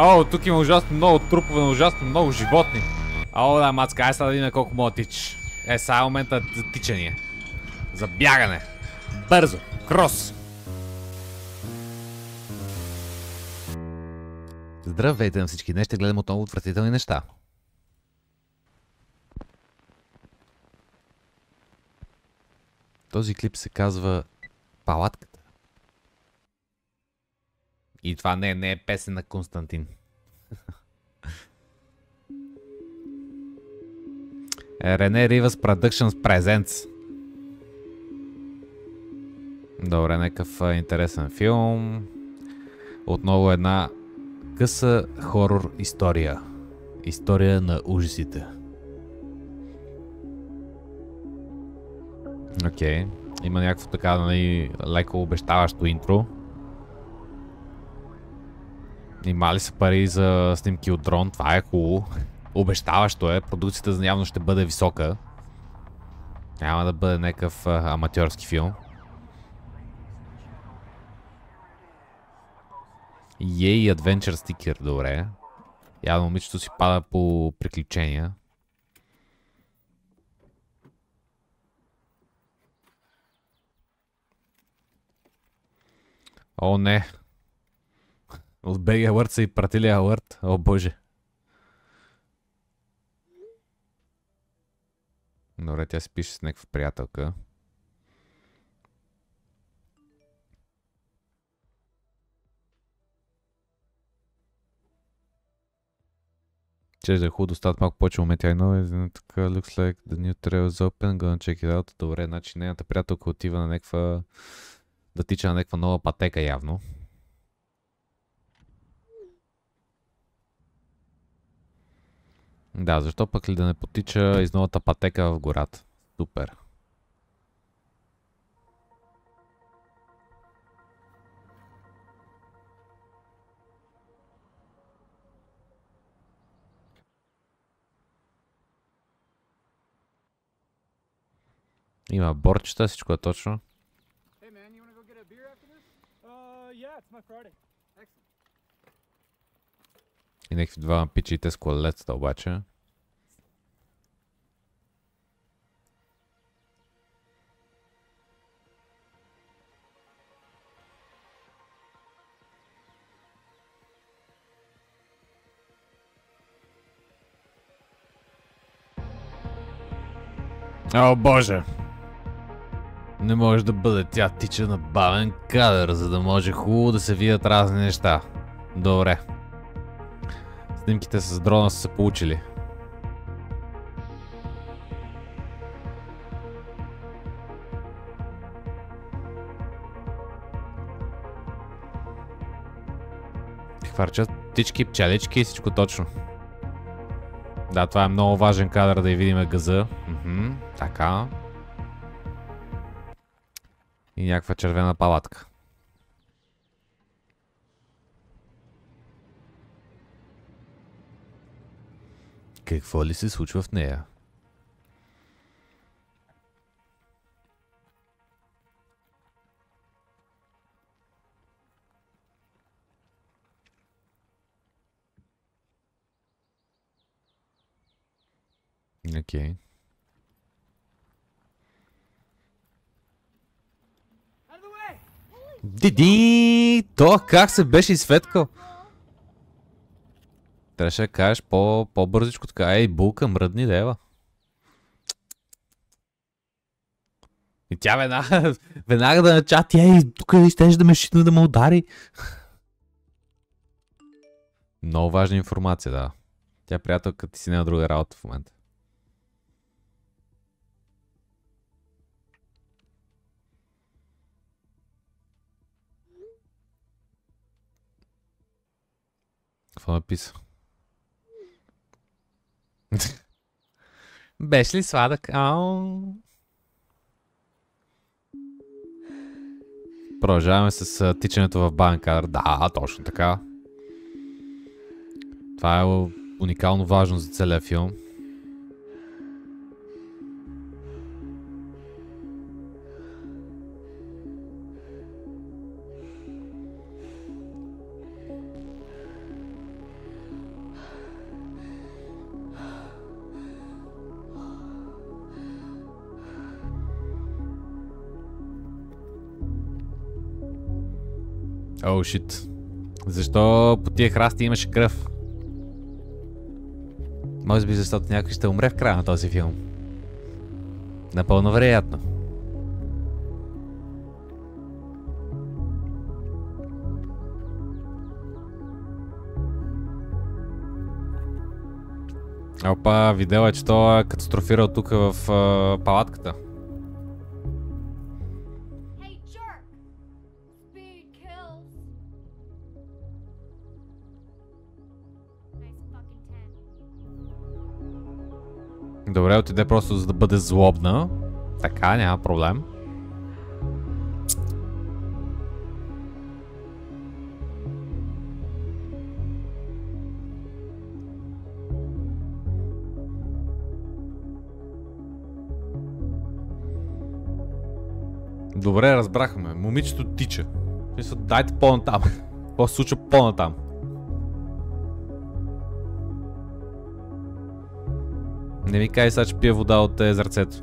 О, тук има ужасно много трупове на ужасно много животни. О, да, мацка, ай сега да видим колко мога да тичаш. Сега момента за тичане. За бягане. Бързо. Крос. Здравейте на всички. Днес ще гледам отново отвратителни неща. Този клип се казва Палатката. И това не е песен на Константин. Рене Ривас Productions Presents. Добре, някакъв интересен филм. Отново една къса хорор история. История на ужасите. Окей. Има някакво така, нали, леко обещаващо интро. Има ли са пари за снимки от дрон? Това е хубаво. Обещаващо е. Продукцията явно ще бъде висока. Няма да бъде някакъв аматьорски филм. Ей, Adventure стикер, добре. Явно момичето си пада по приключения. О, не. От BG Alert са и пратили алърт. О, боже. Добре, тя си пише с някаква приятелка. Че е хубаво да стават малко повече моменти. I know, така, looks like the new trail is open, gonna check it out. Добре, значи нейната приятелка отива на някаква... да тича на някаква нова пътека явно. Да, защо пък ли да не потича из новата пътека в гората? Супер. Има борчета, всичко е точно. И някакви двама пичите с колелецата обаче. О, боже! Не може да бъде, тя тича на бавен кадър, за да може хубаво да се видят разни неща. Добре. Снимките с дрона са се получили. Хвърчат птички, пчелички и всичко точно. Да, това е много важен кадър да я видим газа. Така. И някаква червена палатка. Какво ли се случва в нея? Окей. Диди! То как се беше изсветкал? Трябваше да кажеш по-бързичко така. Ей, булка, мръдни дева. И тя веднага да начати. Ей, тук щеш да ме шитне да ме удари. Много важна информация, да. Тя приятелка ти си няма друга работа в момента. Какво написа? Беше ли сладък? Ау. Продължаваме с тичането в бавен кадър. Да, точно така. Това е уникално важно за целия филм. Оу, шит. Защо по тия храсти имаше кръв? Може би защото някой ще умре в края на този филм. Напълно вероятно. Опа, видео е, че той е катастрофирал тук в палатката. Добре, отиде просто за да бъде злобна. Така, няма проблем. Добре, разбрахме. Момичето тича. Мисля, дайте по-натам. Какво се случва по-натам? Не ми кажи сега, че пие вода от езерцето.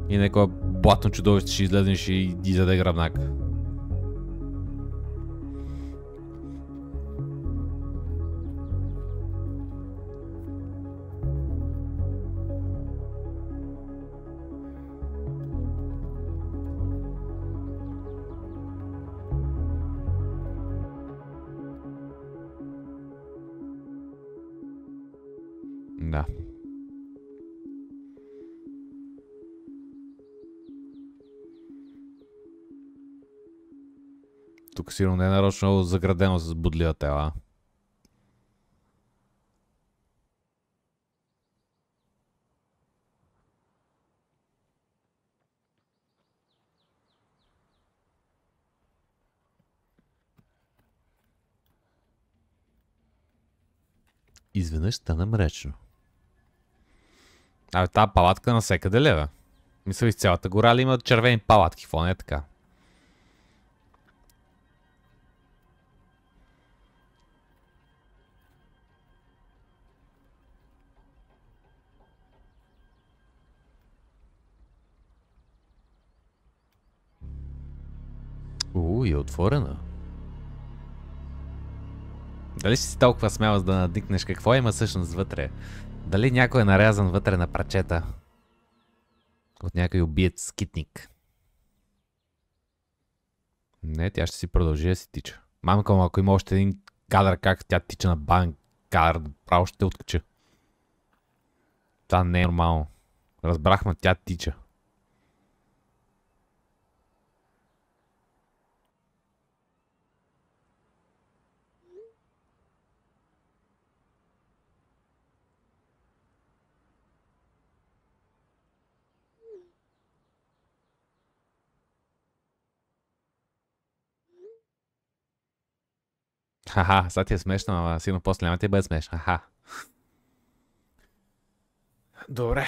И някое блатно чудовище ще излезнеш и заде гръбнак. Да. Тук сигурно не е нарочно заградено с будлива тела. Изведнъж стана мрачно. Абе, тази палатка навсекъде ли, бе? Мисля, из цялата гора ли има червени палатки? Какво не е така? И е отворена. Дали си толкова смела да надникнеш какво има всъщност вътре? Дали някой е нарязан вътре на прачета? От някой убиец скитник? Не, тя ще си продължи да си тича. Мамка, ако има още един кадър как тя тича на бан кадър, право ще те откача. Това не е нормално. Разбрахме, тя тича. Хаха, сега ти е смешно, ама сигурно после няма ти бъде смешно. Хаха. Добре.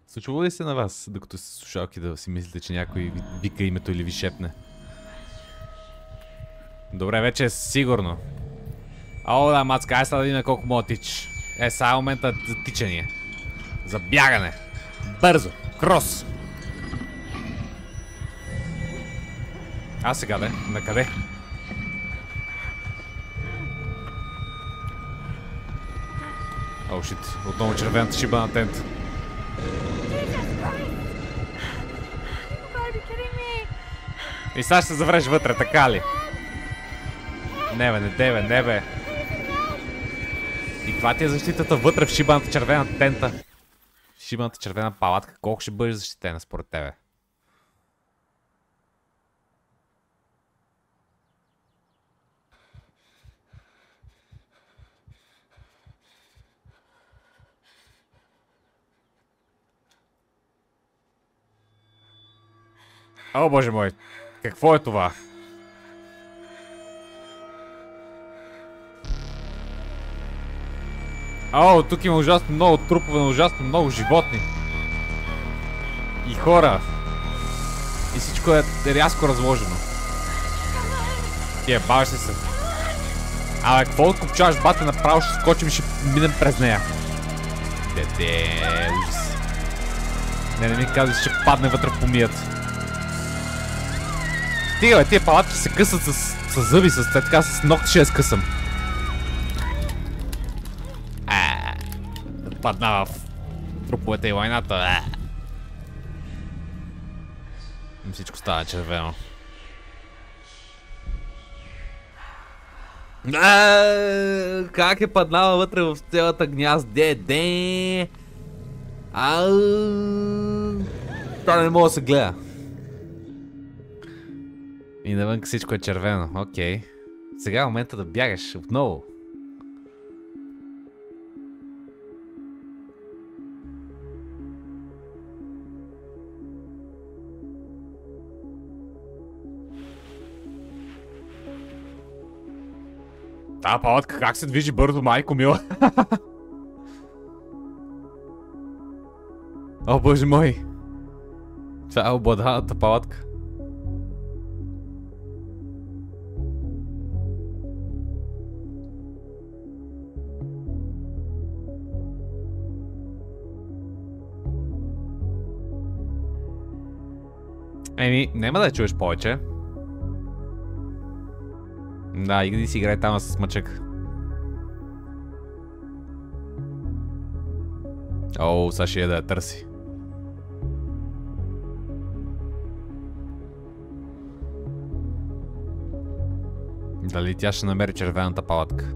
Случва ли се на вас, докато сте слушалки, да си мислите, че някой вика името или ви шепне? Добре, вече е сигурно. О, да, мацка, ай сега да видим колко мога тич. Сега е момента за тичане. За бягане. Бързо. Крос. А сега де? Накъде? О, шит. Отново червената шиба на тент. И сега ще се завреш вътре, така ли? Не бе, не бе. И каква ти е защитата вътре в шибаната червена тента? В шибаната червена палатка, колко ще бъдеш защитена според тебе? О, боже мой. Какво е това? О, тук има ужасно много трупове на ужасно много животни. И хора. И всичко е рязко разложено. Баваш ли се? Абе, какво откопчаваш, бате, направо ще скочим и ще минем през нея. Дете, ужас. Не ми казваш, ще падне вътре в помият. Стига, бе, тия палатки се късат с зъби, така с ногти ще я скъсам. Падна в труповете и лайната. Всичко става червено. Как е паднала вътре в цялата гняз, де? Това не мога да се гледа. И навън всичко е червено, окей. Сега е момента да бягаш отново. Тая палатка как се движи бързо, майко мила. О, боже мой. Това е обладаната палатка. Еми, няма да я чуеш повече. Да, иди си играй там с мъчък. О, сега ще да я търси. Дали тя ще намери червената палатка?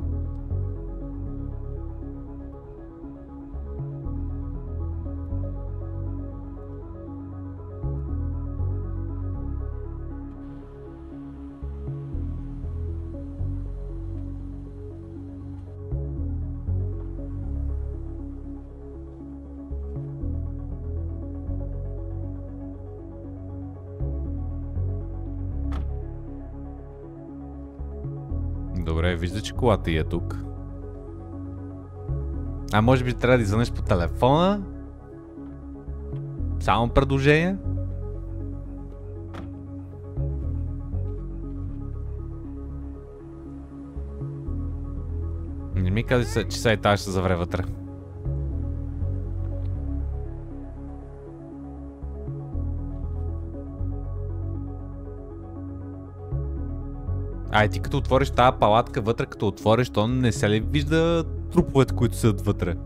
Добре, вижда, че колата е тук. А може би трябва да извънеш по телефона? Само предложение? Не ми кази, че сега и тази ще се завре вътре. Ай, ти като отвориш тази палатка вътре, като отвориш, то не се ли вижда труповете, които седат вътре?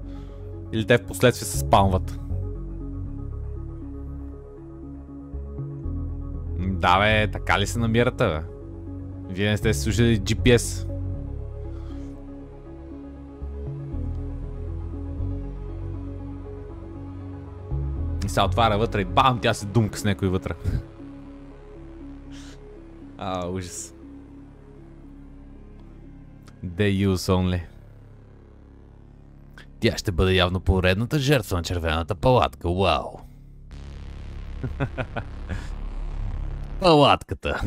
Или те в последствие се спалват? Да бе, така ли се намирате, бе? Вие не сте слушали GPS. И се отваря вътре и бам, тя се думка с някой вътре. Ужас. They use only. Тя ще бъде явно поредната жертва на червената палатка. Вау. Палатката.